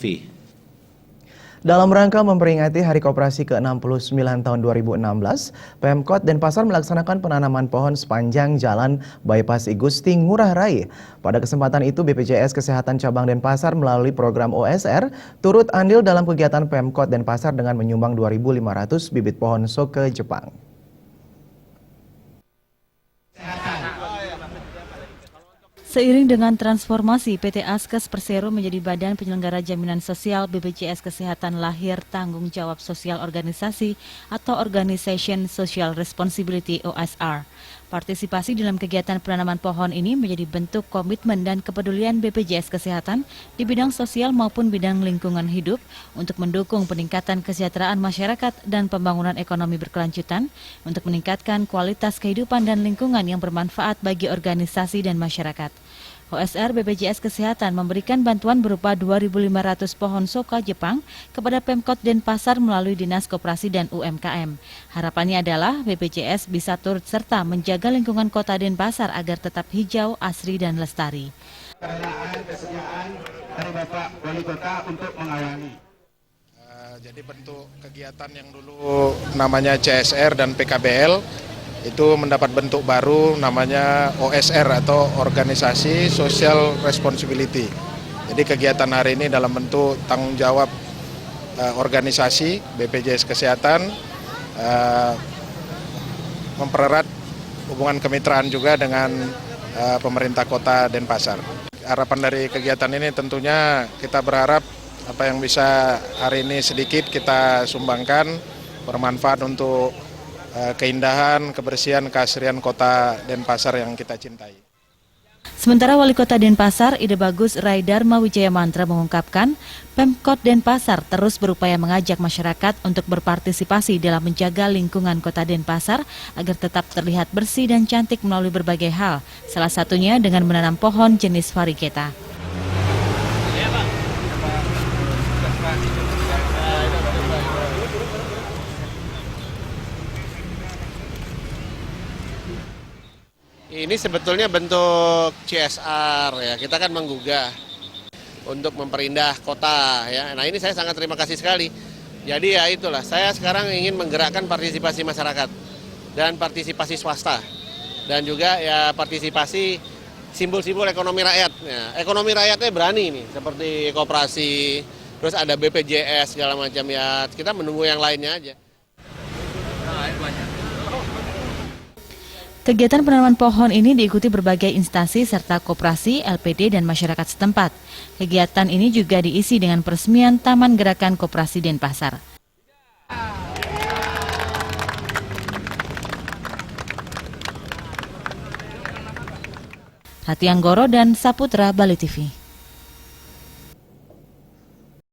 V. Dalam rangka memperingati Hari Koperasi ke-69 tahun 2016, Pemkot Denpasar melaksanakan penanaman pohon sepanjang Jalan Bypass Igusti Ngurah Rai. Pada kesempatan itu, BPJS Kesehatan Cabang Denpasar melalui program OSR turut andil dalam kegiatan Pemkot Denpasar dengan menyumbang 2.500 bibit pohon soke Jepang. Seiring dengan transformasi, PT Askes Persero menjadi badan penyelenggara jaminan sosial BPJS Kesehatan lahir tanggung jawab sosial organisasi atau Organization Social Responsibility OSR. Partisipasi dalam kegiatan penanaman pohon ini menjadi bentuk komitmen dan kepedulian BPJS Kesehatan di bidang sosial maupun bidang lingkungan hidup untuk mendukung peningkatan kesejahteraan masyarakat dan pembangunan ekonomi berkelanjutan untuk meningkatkan kualitas kehidupan dan lingkungan yang bermanfaat bagi organisasi dan masyarakat. OSR BPJS Kesehatan memberikan bantuan berupa 2.500 pohon soka Jepang kepada Pemkot Denpasar melalui Dinas Koperasi dan UMKM. Harapannya adalah BPJS bisa turut serta menjaga lingkungan kota Denpasar agar tetap hijau, asri, dan lestari. Kesediaan dari Bapak Wali Kota untuk mengawali. Jadi bentuk kegiatan yang dulu namanya CSR dan PKBL itu mendapat bentuk baru namanya OSR atau Organisasi Social Responsibility. Jadi kegiatan hari ini dalam bentuk tanggung jawab organisasi BPJS Kesehatan, mempererat hubungan kemitraan juga dengan pemerintah kota Denpasar. Harapan dari kegiatan ini tentunya kita berharap apa yang bisa hari ini sedikit kita sumbangkan bermanfaat untuk keindahan, kebersihan, keasrian kota Denpasar yang kita cintai. Sementara Wali Kota Denpasar, Ide Bagus Rai Dharma Wijaya Mantra mengungkapkan, Pemkot Denpasar terus berupaya mengajak masyarakat untuk berpartisipasi dalam menjaga lingkungan Kota Denpasar agar tetap terlihat bersih dan cantik melalui berbagai hal, salah satunya dengan menanam pohon jenis varigata. Ini sebetulnya bentuk CSR ya, kita kan menggugah untuk memperindah kota ya. Nah ini saya sangat terima kasih sekali. Jadi ya itulah, saya sekarang ingin menggerakkan partisipasi masyarakat dan partisipasi swasta dan juga ya partisipasi simbol-simbol ekonomi rakyat. Ya, ekonomi rakyatnya berani nih, seperti koperasi, terus ada BPJS segala macam ya. Kita menunggu yang lainnya aja. Kegiatan penanaman pohon ini diikuti berbagai instansi serta koperasi, LPD, dan masyarakat setempat. Kegiatan ini juga diisi dengan peresmian Taman Gerakan Koperasi Denpasar. Hati Anggoro dan Saputra, Bali TV.